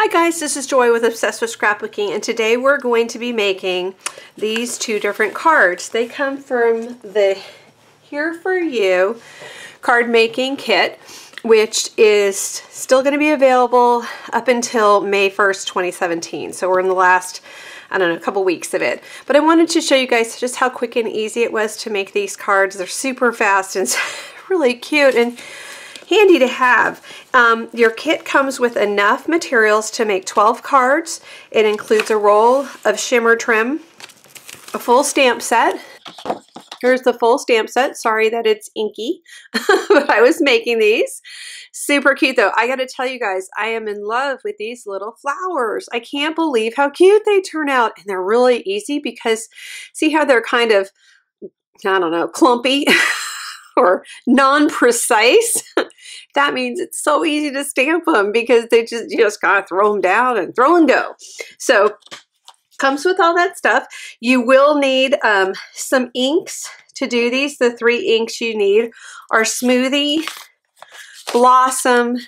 Hi guys, this is Joy with Obsessed with Scrapbooking, and today we're going to be making these two different cards. They come from the Here For You card making kit, which is still going to be available up until May 1st, 2017. So we're in the last, I don't know, a couple weeks of it. But I wanted to show you guys just how quick and easy it was to make these cards. They're super fast and really cute and handy to have. Your kit comes with enough materials to make 12 cards. It includes a roll of shimmer trim, a full stamp set. Here's the full stamp set. Sorry that it's inky, but I was making these. Super cute though. I gotta tell you guys, I am in love with these little flowers. I can't believe how cute they turn out, and they're really easy because see how they're kind of, I don't know, clumpy or non-precise. That means it's so easy to stamp them because you just gotta throw them down and throw and go. So comes with all that stuff. You will need some inks to do these. The 3 inks you need are Smoothie, Blossom,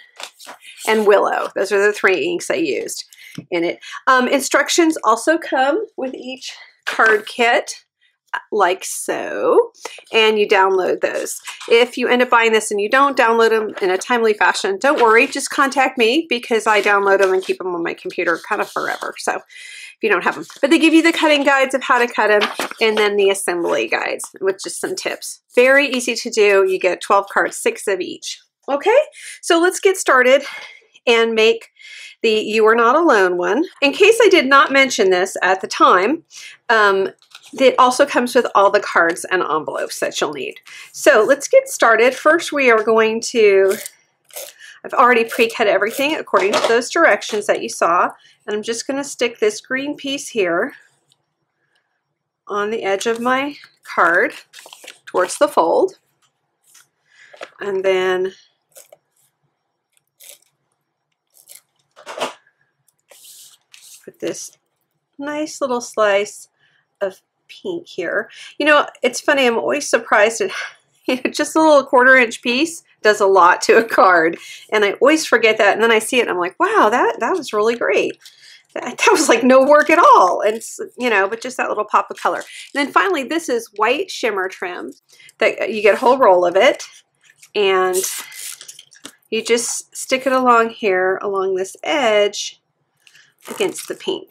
and Willow. Those are the 3 inks I used in it. Instructions also come with each card kit, like so, and you download those. If you end up buying this and you don't download them in a timely fashion, don't worry, just contact me because I download them and keep them on my computer kind of forever. So if you don't have them, but they give you the cutting guides of how to cut them and then the assembly guides with just some tips. Very easy to do. You get 12 cards, 6 of each. Okay, so let's get started and make the You Are Not Alone one. In case I did not mention this at the time, it also comes with all the cards and envelopes that you'll need. So let's get started. First, we are going to, I've already pre-cut everything according to those directions that you saw. And I'm just going to stick this green piece here on the edge of my card towards the fold. And then put this nice little slice of pink here. You know, it's funny, I'm always surprised at just a little 1/4 inch piece does a lot to a card, and I always forget that, and then I see it and I'm like, wow, that was really great. That was like no work at all, and you know, but just that little pop of color. And then finally, this is white shimmer trim that you get a whole roll of it, and you just stick it along here along this edge against the pink.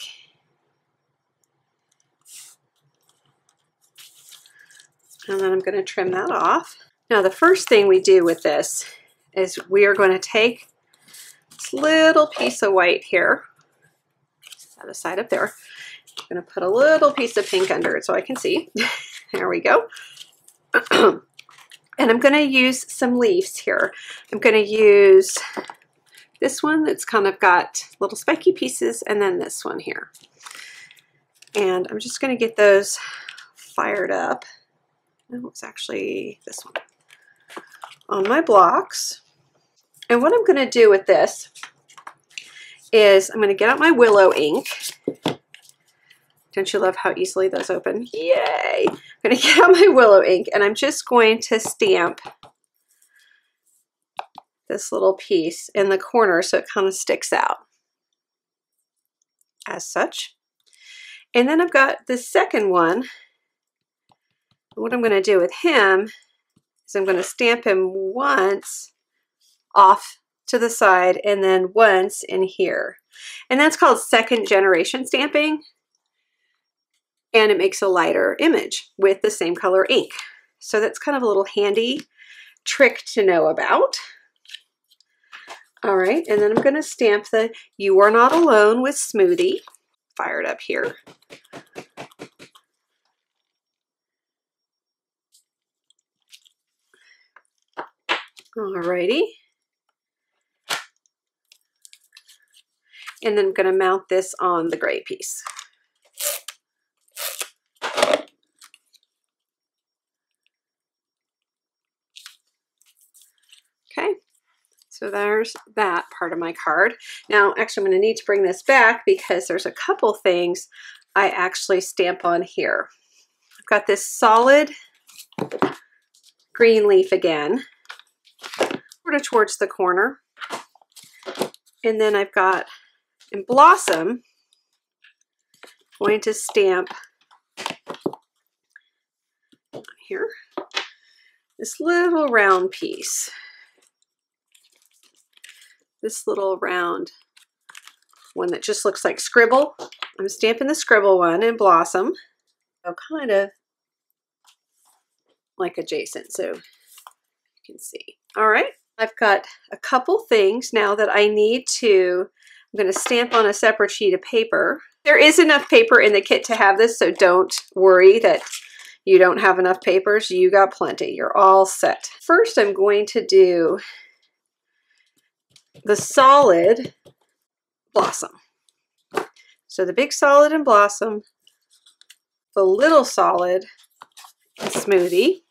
And then I'm going to trim that off. Now the first thing we do with this is we are going to take this little piece of white here, set aside up there. I'm going to put a little piece of pink under it so I can see. There we go. And I'm going to use some leaves here. I'm going to use this one that's kind of got little spiky pieces, and then this one here. And I'm just going to get those fired up. It was actually this one on my blocks. And what I'm going to do with this is I'm going to get out my Willow ink. Don't you love how easily those open? Yay! I'm going to get out my Willow ink, and I'm just going to stamp this little piece in the corner so it kind of sticks out as such. And then I've got the second one. What I'm going to do with him is I'm going to stamp him once off to the side and then once in here. And that's called second generation stamping. And it makes a lighter image with the same color ink. So that's kind of a little handy trick to know about. All right, and then I'm going to stamp the You Are Not Alone with Smoothie. Fired up here. Alrighty. And then I'm going to mount this on the gray piece. Okay, so there's that part of my card. Now, actually, I'm going to need to bring this back because there's a couple things I actually stamp on here. I've got this solid green leaf again, sort of towards the corner. And then I've got And Blossom, I'm going to stamp here this little round piece. This little round one that just looks like scribble. I'm stamping the scribble one in Blossom. So kind of like adjacent, so you can see. All right, I've got a couple things now that I need to, I'm going to stamp on a separate sheet of paper. There is enough paper in the kit to have this, so don't worry that you don't have enough papers. You got plenty. You're all set. First, I'm going to do the solid Blossom. So the big solid in Blossom, the little solid in Smoothie.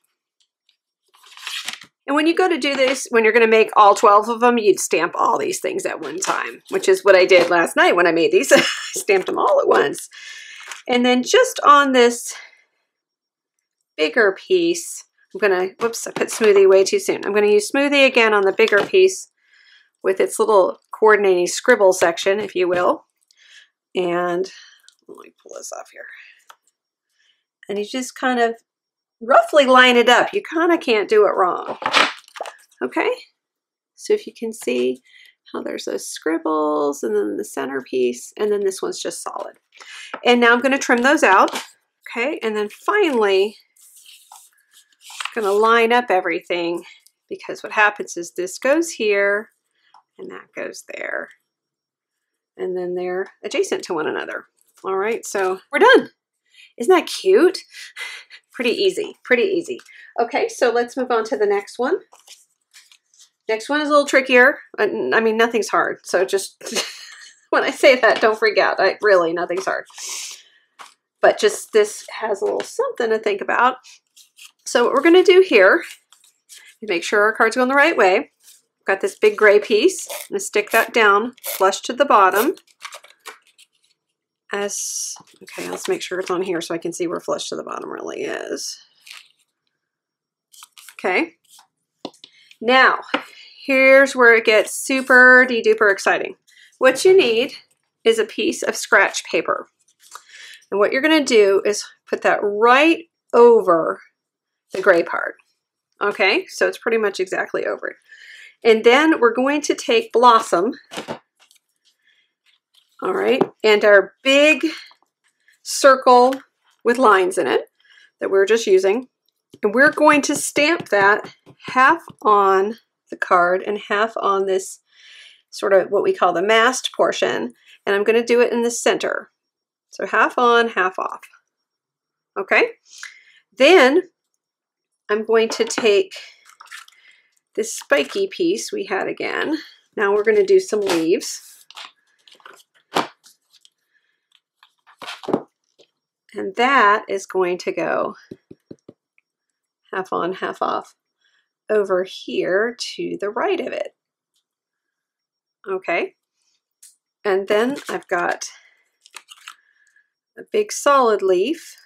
And when you go to do this, when you're going to make all 12 of them, you'd stamp all these things at one time, which is what I did last night when I made these. I stamped them all at once. And then just on this bigger piece, I'm going to, whoops, I put Smoothie way too soon. I'm going to use Smoothie again on the bigger piece with its little coordinating scribble section, if you will. And let me pull this off here. And you just kind of roughly line it up. You kind of can't do it wrong. Okay, so if you can see how there's those scribbles and then the centerpiece, and then this one's just solid. And now I'm going to trim those out. Okay, and then finally I'm going to line up everything, because what happens is this goes here and that goes there, and then they're adjacent to one another. All right, so we're done. Isn't that cute? Pretty easy, pretty easy. Okay, so let's move on to the next one. Next one is a little trickier. I mean, nothing's hard. So just, when I say that, don't freak out. Really, nothing's hard. But just this has a little something to think about. So what we're going to do here, make sure our card's going the right way. Got this big gray piece. I'm going to stick that down flush to the bottom. Okay, let's make sure it's on here so I can see where flush to the bottom really is. Okay. Now, here's where it gets super de-duper exciting. What you need is a piece of scratch paper. And what you're going to do is put that right over the gray part. Okay, so it's pretty much exactly over it. And then we're going to take Blossom. All right, and our big circle with lines in it that we're just using. And we're going to stamp that half on the card and half on this sort of what we call the masked portion. And I'm going to do it in the center. So half on, half off. Okay. Then I'm going to take this spiky piece we had again. Now we're going to do some leaves. And that is going to go half on, half off over here to the right of it. Okay. And then I've got a big solid leaf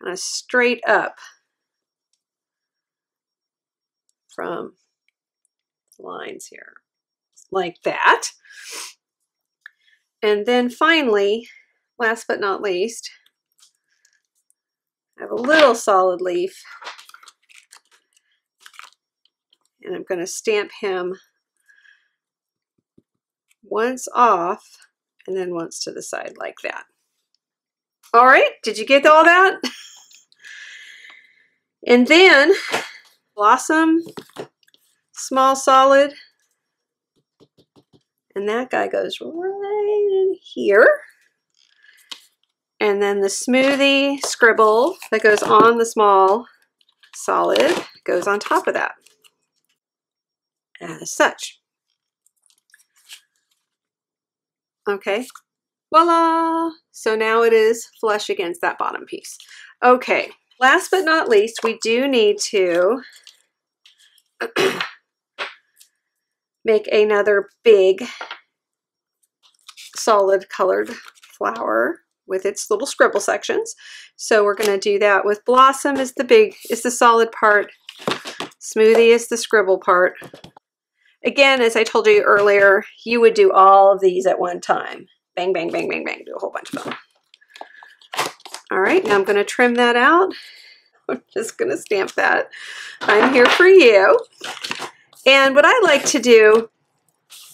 kind of straight up from lines here, like that. And then finally, last but not least, I have a little solid leaf, and I'm going to stamp him once off and then once to the side like that. All right, did you get all that? And then Blossom, small solid, and that guy goes right in here. And then the Smoothie scribble that goes on the small solid goes on top of that, as such. Okay, voila! So now it is flush against that bottom piece. Okay, last but not least, we do need to make another big solid colored flower with its little scribble sections. So we're going to do that with Blossom is the solid part, Smoothie is the scribble part. Again, as I told you earlier, you would do all of these at one time. Bang, bang, bang, bang, bang. Do a whole bunch of them. All right, now I'm going to trim that out. I'm just going to stamp that. I'm here for you. And what I like to do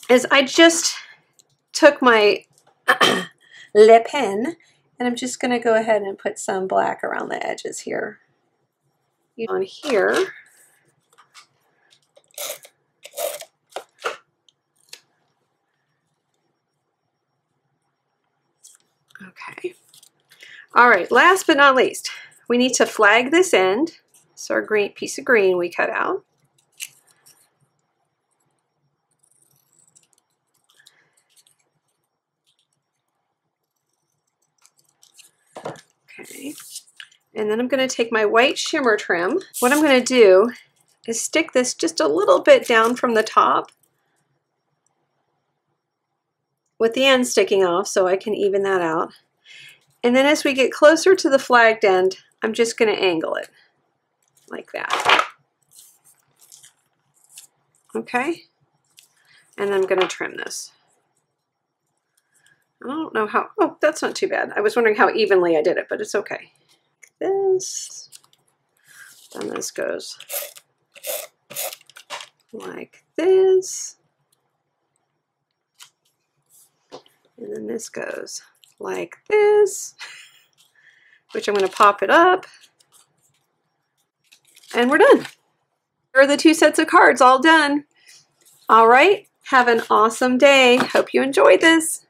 is I just took my lip pen and I'm just going to go ahead and put some black around the edges here. On here. Okay. All right, last but not least, we need to flag this end. So our green piece of green we cut out. Okay. And then I'm going to take my white shimmer trim. What I'm going to do is stick this just a little bit down from the top with the end sticking off so I can even that out. And then as we get closer to the flagged end, I'm just going to angle it like that. Okay? And then I'm going to trim this. I don't know how, oh, that's not too bad. I was wondering how evenly I did it, but it's okay. This, then this goes like this, and then this goes like this, which I'm going to pop it up, and we're done. Here are the 2 sets of cards all done. All right, have an awesome day. Hope you enjoyed this.